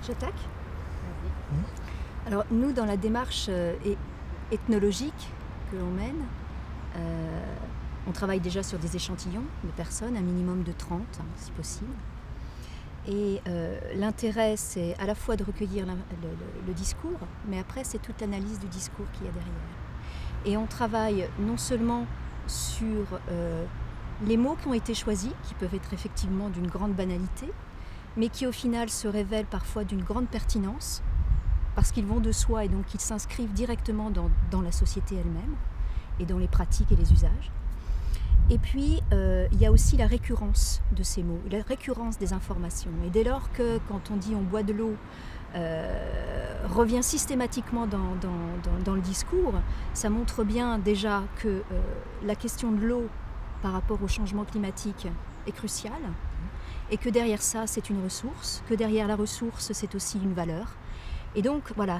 J'attaque. Alors nous, dans la démarche ethnologique que l'on mène, on travaille déjà sur des échantillons de personnes, un minimum de 30 si possible. Et l'intérêt, c'est à la fois de recueillir le discours, mais après, c'est toute l'analyse du discours qu'il y a derrière. Et on travaille non seulement sur les mots qui ont été choisis, qui peuvent être effectivement d'une grande banalité, mais qui au final se révèlent parfois d'une grande pertinence, parce qu'ils vont de soi et donc ils s'inscrivent directement dans la société elle-même, et dans les pratiques et les usages. Et puis, il y a aussi la récurrence de ces mots, la récurrence des informations. Et dès lors que, quand on dit on boit de l'eau, revient systématiquement dans le discours, ça montre bien déjà que la question de l'eau par rapport au changement climatique est cruciale, et que derrière ça, c'est une ressource, que derrière la ressource, c'est aussi une valeur. Et donc, voilà,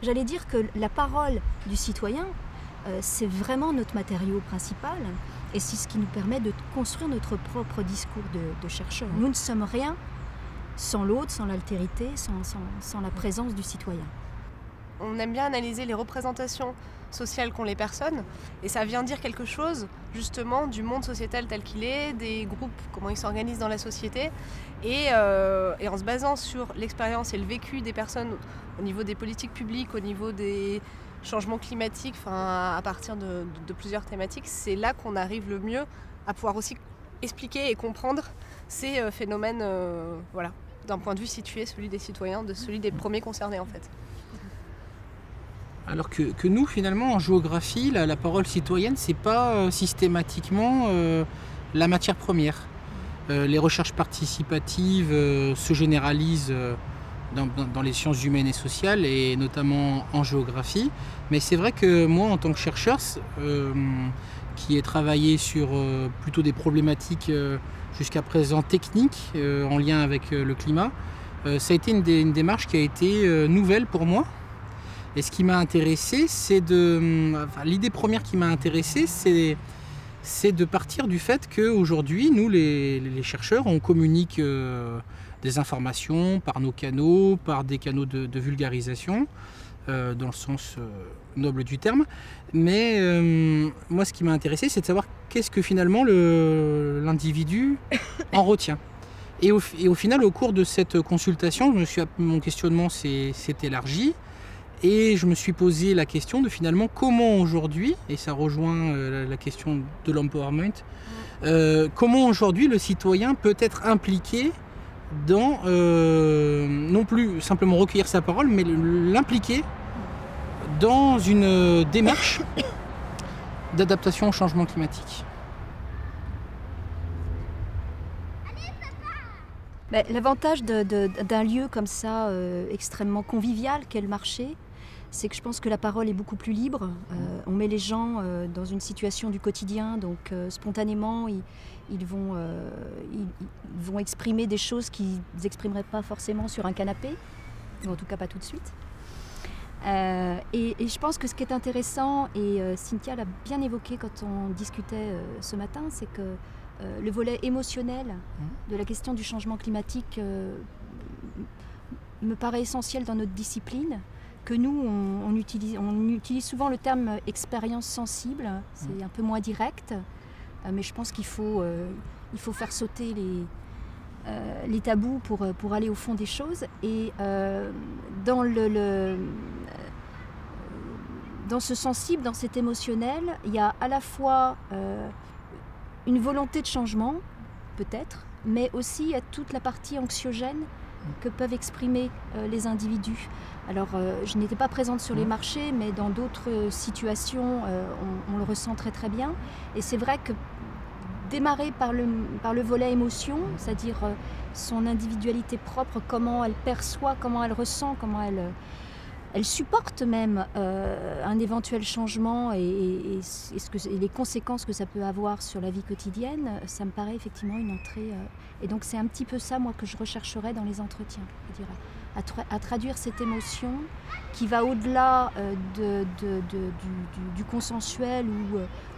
j'allais dire que la parole du citoyen, c'est vraiment notre matériau principal, et c'est ce qui nous permet de construire notre propre discours de chercheurs. Nous ne sommes rien sans l'autre, sans l'altérité, sans la présence du citoyen. On aime bien analyser les représentations sociales qu'ont les personnes, et ça vient dire quelque chose justement du monde sociétal tel qu'il est, des groupes, comment ils s'organisent dans la société, et en se basant sur l'expérience et le vécu des personnes au niveau des politiques publiques, au niveau des changements climatiques, à partir de plusieurs thématiques, c'est là qu'on arrive le mieux à pouvoir aussi expliquer et comprendre ces phénomènes, voilà, d'un point de vue situé, celui des citoyens, celui des premiers concernés en fait. Alors que nous, finalement, en géographie, la parole citoyenne, c'est pas systématiquement la matière première. Les recherches participatives se généralisent dans les sciences humaines et sociales, et notamment en géographie. Mais c'est vrai que moi, en tant que chercheur, qui ai travaillé sur plutôt des problématiques jusqu'à présent techniques en lien avec le climat, ça a été une démarche qui a été nouvelle pour moi. Et ce qui m'a intéressé, l'idée première qui m'a intéressé, c'est de partir du fait qu'aujourd'hui, nous, les chercheurs, on communique des informations par nos canaux, par des canaux de vulgarisation, dans le sens noble du terme. Mais moi, ce qui m'a intéressé, c'est de savoir qu'est-ce que finalement l'individu en retient. Et au final, au cours de cette consultation, mon questionnement s'est élargi. Et je me suis posé la question de finalement comment aujourd'hui, et ça rejoint la question de l'empowerment, comment aujourd'hui le citoyen peut être impliqué dans, non plus simplement recueillir sa parole, mais l'impliquer dans une démarche d'adaptation au changement climatique. L'avantage d'un lieu comme ça, extrêmement convivial qu'est le marché, c'est que je pense que la parole est beaucoup plus libre. On met les gens dans une situation du quotidien, donc spontanément, ils vont exprimer des choses qu'ils n'exprimeraient pas forcément sur un canapé, ou en tout cas pas tout de suite. Et je pense que ce qui est intéressant, et Cynthia l'a bien évoqué quand on discutait ce matin, c'est que le volet émotionnel de la question du changement climatique me paraît essentiel dans notre discipline, que nous, on utilise souvent le terme expérience sensible, c'est un peu moins direct, mais je pense qu'il faut faire sauter les tabous pour aller au fond des choses. Et dans ce sensible, dans cet émotionnel, il y a à la fois une volonté de changement, peut-être, mais aussi il y a toute la partie anxiogène que peuvent exprimer les individus. Alors, je n'étais pas présente sur les marchés, mais dans d'autres situations, on le ressent très très bien. Et c'est vrai que démarrer par le volet émotion, c'est-à-dire son individualité propre, comment elle perçoit, comment elle ressent, comment elle supporte même un éventuel changement et les conséquences que ça peut avoir sur la vie quotidienne, ça me paraît effectivement une entrée. Et donc c'est un petit peu ça, moi, que je rechercherais dans les entretiens. C'est-à-dire à traduire cette émotion qui va au-delà du consensuel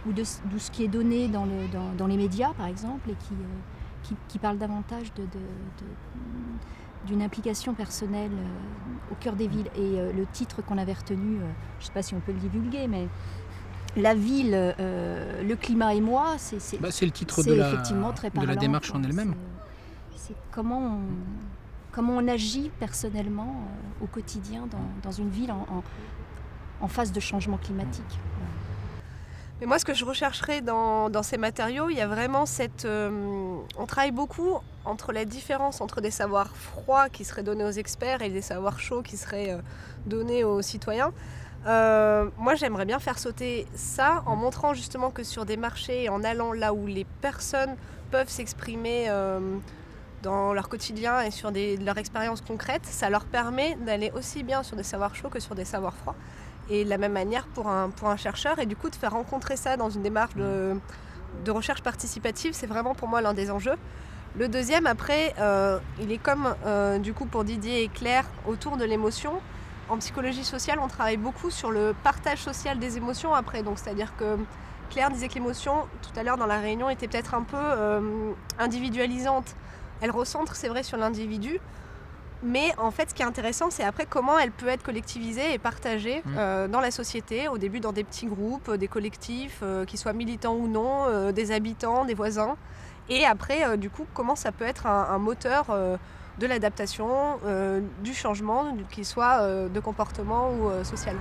ou de ce qui est donné dans les médias, par exemple, et qui parle davantage d'une implication personnelle au cœur des villes. Et le titre qu'on avait retenu, je ne sais pas si on peut le divulguer, mais la ville, le climat et moi, c'est le titre effectivement très parlant, de la démarche en elle-même. C'est comment on agit personnellement au quotidien dans une ville en phase de changement climatique. Mais moi, ce que je rechercherais dans ces matériaux, il y a vraiment on travaille beaucoup entre la différence entre des savoirs froids qui seraient donnés aux experts et des savoirs chauds qui seraient donnés aux citoyens. Moi, j'aimerais bien faire sauter ça en montrant justement que sur des marchés, en allant là où les personnes peuvent s'exprimer dans leur quotidien et sur leur expérience concrète, ça leur permet d'aller aussi bien sur des savoirs chauds que sur des savoirs froids. Et de la même manière pour un chercheur, et du coup de faire rencontrer ça dans une démarche de recherche participative, c'est vraiment pour moi l'un des enjeux. Le deuxième, après, il est comme du coup pour Didier et Claire autour de l'émotion. En psychologie sociale, on travaille beaucoup sur le partage social des émotions après. Donc, c'est-à-dire que Claire disait que l'émotion, tout à l'heure dans la réunion, était peut-être un peu individualisante. Elle recentre, c'est vrai, sur l'individu. Mais en fait, ce qui est intéressant, c'est après comment elle peut être collectivisée et partagée dans la société, au début dans des petits groupes, des collectifs, qui soient militants ou non, des habitants, des voisins. Et après, du coup, comment ça peut être un moteur de l'adaptation, du changement, qu'il soit de comportement ou social.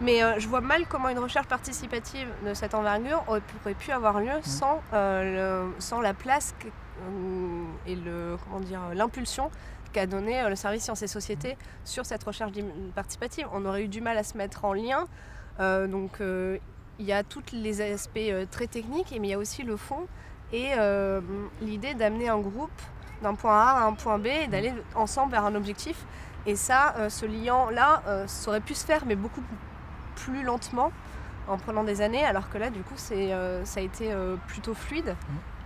Mais je vois mal comment une recherche participative de cette envergure aurait pu avoir lieu sans la place et l'impulsion qu'a donné le service Sciences et Sociétés sur cette recherche participative. On aurait eu du mal à se mettre en lien. Il y a tous les aspects très techniques, mais il y a aussi le fond et l'idée d'amener un groupe d'un point A à un point B et d'aller ensemble vers un objectif. Et ça, ce lien-là, ça aurait pu se faire, mais beaucoup plus lentement, en prenant des années, alors que là, du coup, ça a été plutôt fluide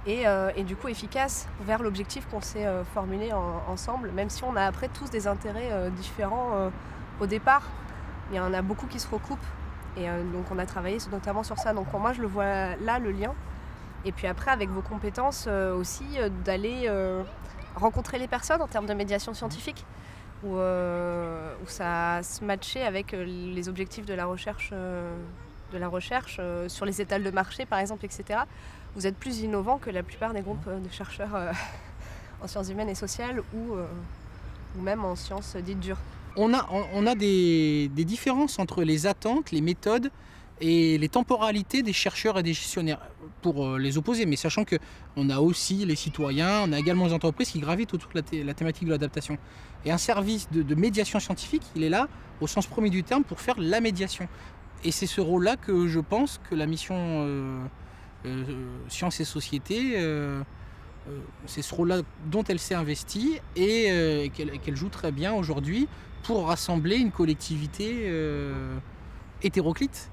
et du coup efficace vers l'objectif qu'on s'est formulé ensemble, même si on a après tous des intérêts différents au départ. Il y en a beaucoup qui se recoupent. Et donc on a travaillé notamment sur ça. Donc pour moi je le vois là, le lien. Et puis après avec vos compétences aussi d'aller rencontrer les personnes en termes de médiation scientifique où ça se matchait avec les objectifs de la recherche sur les étals de marché par exemple, etc. Vous êtes plus innovants que la plupart des groupes de chercheurs en sciences humaines et sociales ou même en sciences dites dures. On a des différences entre les attentes, les méthodes et les temporalités des chercheurs et des gestionnaires pour les opposer, mais sachant qu'on a aussi les citoyens, on a également les entreprises qui gravitent autour de la thématique de l'adaptation. Et un service de médiation scientifique, il est là au sens premier du terme pour faire la médiation. Et c'est ce rôle-là que je pense que la mission Sciences et Sociétés, c'est ce rôle-là dont elle s'est investie et qu'elle joue très bien aujourd'hui pour rassembler une collectivité hétéroclite